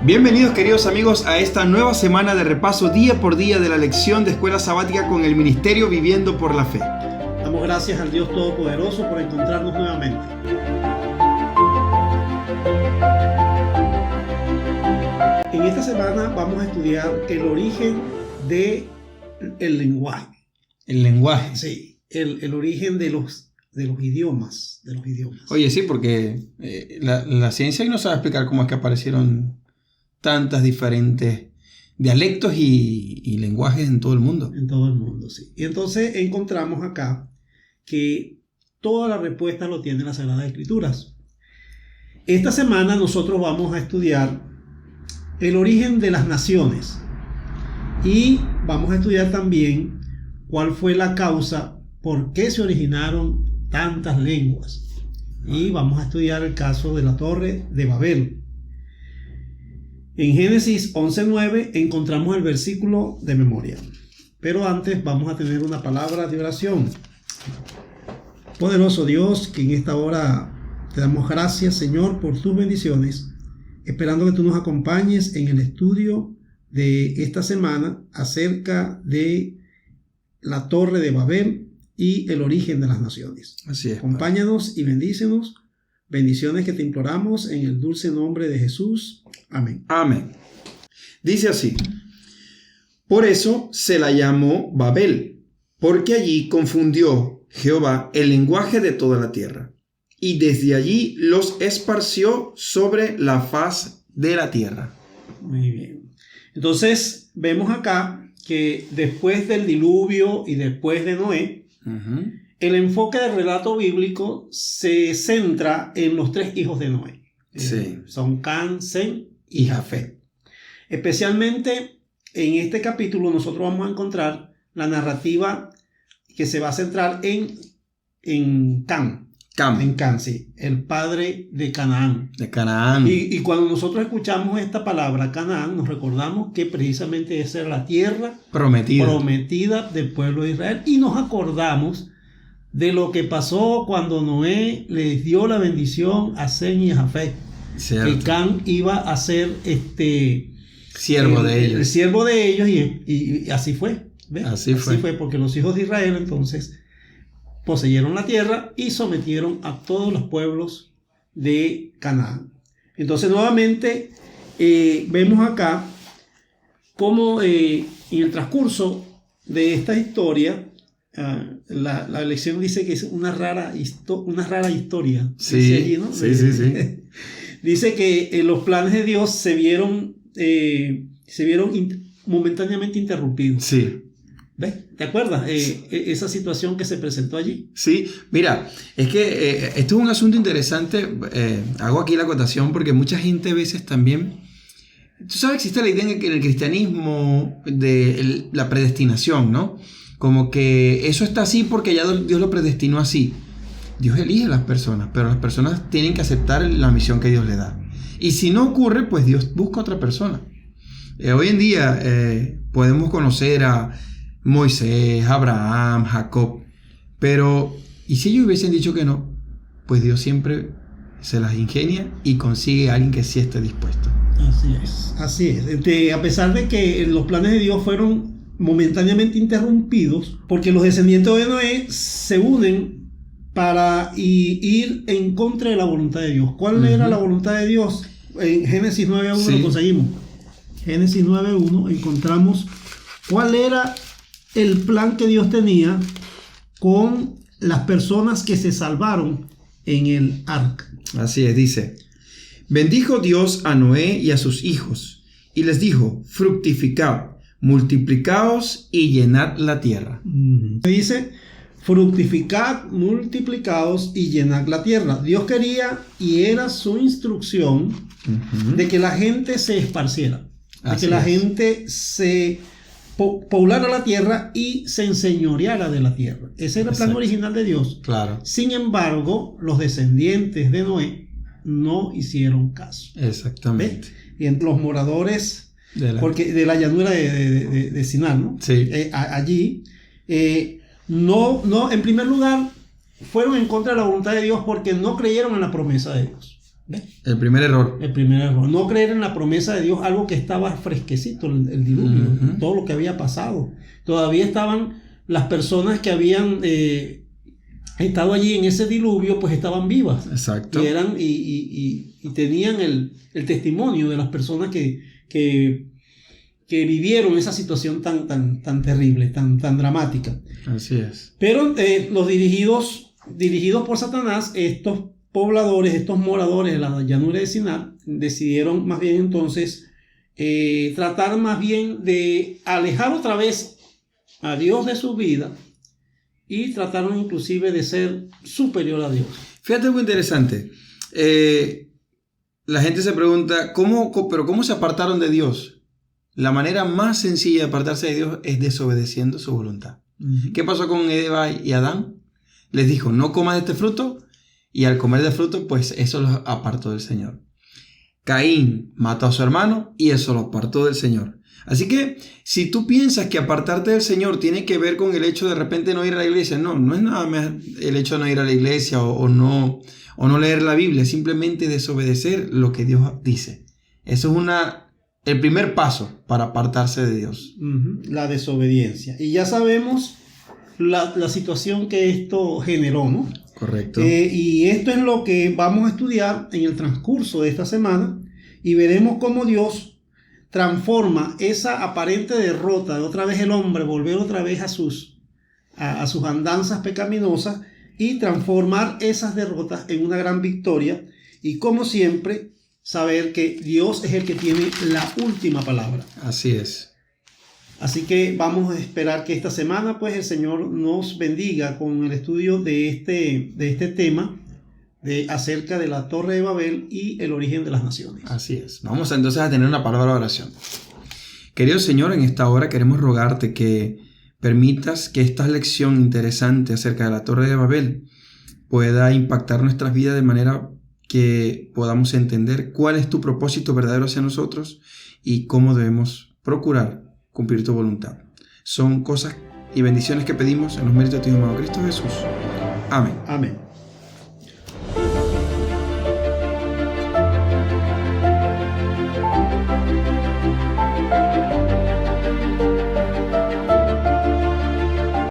Bienvenidos queridos amigos a esta nueva semana de repaso día por día de la lección de Escuela Sabática con el Ministerio Viviendo por la Fe. Damos gracias al Dios Todopoderoso por encontrarnos nuevamente. En esta semana vamos a estudiar el origen del lenguaje. El lenguaje. Sí, el origen de los idiomas. Oye, sí, porque la ciencia no sabe explicar cómo es que aparecieron tantas diferentes dialectos y lenguajes en todo el mundo. En todo el mundo, sí. Y entonces encontramos acá que todas las respuestas lo tienen las Sagradas Escrituras. Esta semana nosotros vamos a estudiar el origen de las naciones y vamos a estudiar también cuál fue la causa, por qué se originaron tantas lenguas. Y vamos a estudiar el caso de la Torre de Babel. En Génesis 11:9 encontramos el versículo de memoria. Pero antes vamos a tener una palabra de oración. Poderoso Dios, que en esta hora te damos gracias, Señor, por tus bendiciones, esperando que tú nos acompañes en el estudio de esta semana acerca de la Torre de Babel y el origen de las naciones. Así es. Acompáñanos y bendícenos. Bendiciones que te imploramos en el dulce nombre de Jesús. Amén. Amén. Dice así: por eso se la llamó Babel, porque allí confundió Jehová el lenguaje de toda la tierra, y desde allí los esparció sobre la faz de la tierra. Muy bien. Entonces vemos acá que después del diluvio y después de Noé, el enfoque del relato bíblico se centra en los tres hijos de Noé. Sí. Son Can, Sem y Jafet. Especialmente en este capítulo nosotros vamos a encontrar la narrativa que se va a centrar en Can. En Can, sí, el padre de Canaán. De Canaán. Y cuando nosotros escuchamos esta palabra Canaán, nos recordamos que precisamente esa era la tierra prometida del pueblo de Israel. Y nos acordamos de lo que pasó cuando Noé les dio la bendición a Sem y a Jafet. Que Can iba a ser siervo de ellos. El siervo de ellos y así fue. ¿Ves? Así fue porque los hijos de Israel entonces poseyeron la tierra y sometieron a todos los pueblos de Canaán. Entonces nuevamente vemos acá cómo en el transcurso de esta historia la lección dice que es una rara historia. Sí, dice allí, ¿no? Sí. Dice que los planes de Dios se vieron momentáneamente interrumpidos. Sí. ¿Ves? ¿Te acuerdas? Esa situación que se presentó allí. Sí, mira, es que esto es un asunto interesante. Hago aquí la acotación porque mucha gente a veces también... Tú sabes, existe la idea en el cristianismo de la predestinación, ¿no? Como que eso está así porque ya Dios lo predestinó así. Dios elige a las personas, pero las personas tienen que aceptar la misión que Dios le da. Y si no ocurre, pues Dios busca a otra persona. Hoy en día podemos conocer a Moisés, Abraham, Jacob, pero ¿y si ellos hubiesen dicho que no? Pues Dios siempre se las ingenia y consigue a alguien que sí esté dispuesto. Así es. A pesar de que los planes de Dios fueron momentáneamente interrumpidos, porque los descendientes de Noé se unen para ir en contra de la voluntad de Dios. ¿Cuál era la voluntad de Dios? En Génesis 9:1 lo conseguimos. Génesis 9:1 encontramos cuál era el plan que Dios tenía con las personas que se salvaron en el arca. Así es, dice: bendijo Dios a Noé y a sus hijos, y les dijo: fructificad, multiplicaos y llenad la tierra. Dice: fructificad, multiplicaos y llenad la tierra. Dios quería, y era su instrucción, de que la gente se esparciera, de que la gente se poblara la tierra y se enseñoreara de la tierra. Ese era el plan original de Dios. Claro. Sin embargo, los descendientes de Noé no hicieron caso. Exactamente. ¿Ves? Y entre los moradores de la llanura de Sinar, ¿no? Sí. Allí, no, en primer lugar, fueron en contra de la voluntad de Dios porque no creyeron en la promesa de Dios. ¿Ves? El primer error. El primer error. No creer en la promesa de Dios, algo que estaba fresquecito, el diluvio, todo lo que había pasado. Todavía estaban las personas que habían estado allí en ese diluvio, pues estaban vivas. Exacto. Y tenían el testimonio de las personas que vivieron esa situación tan terrible, tan dramática. Así es. Pero los dirigidos por Satanás, estos pobladores, estos moradores de la llanura de Sinar, decidieron más bien entonces tratar más bien de alejar otra vez a Dios de su vida y trataron inclusive de ser superior a Dios. Fíjate algo interesante. La gente se pregunta, ¿cómo se apartaron de Dios? La manera más sencilla de apartarse de Dios es desobedeciendo su voluntad. Uh-huh. ¿Qué pasó con Eva y Adán? Les dijo, no comas de este fruto, y al comer del fruto, pues eso los apartó del Señor. Caín mató a su hermano y eso lo apartó del Señor. Así que si tú piensas que apartarte del Señor tiene que ver con el hecho de repente no ir a la iglesia, no es nada más el hecho de no ir a la iglesia o no leer la Biblia, simplemente desobedecer lo que Dios dice. Eso es el primer paso para apartarse de Dios. La desobediencia. Y ya sabemos la situación que esto generó, ¿no? Correcto. Y esto es lo que vamos a estudiar en el transcurso de esta semana y veremos cómo Dios transforma esa aparente derrota de otra vez el hombre, volver otra vez a sus andanzas pecaminosas y transformar esas derrotas en una gran victoria y como siempre saber que Dios es el que tiene la última palabra. Así es. Así que vamos a esperar que esta semana pues el Señor nos bendiga con el estudio de este tema acerca de la Torre de Babel y el origen de las naciones. Así es. Vamos entonces a tener una palabra de oración. Querido Señor, en esta hora queremos rogarte que permitas que esta lección interesante acerca de la Torre de Babel pueda impactar nuestras vidas de manera que podamos entender cuál es tu propósito verdadero hacia nosotros y cómo debemos procurar cumplir tu voluntad. Son cosas y bendiciones que pedimos en los méritos de tu Hijo amado Cristo Jesús. Amén. Amén.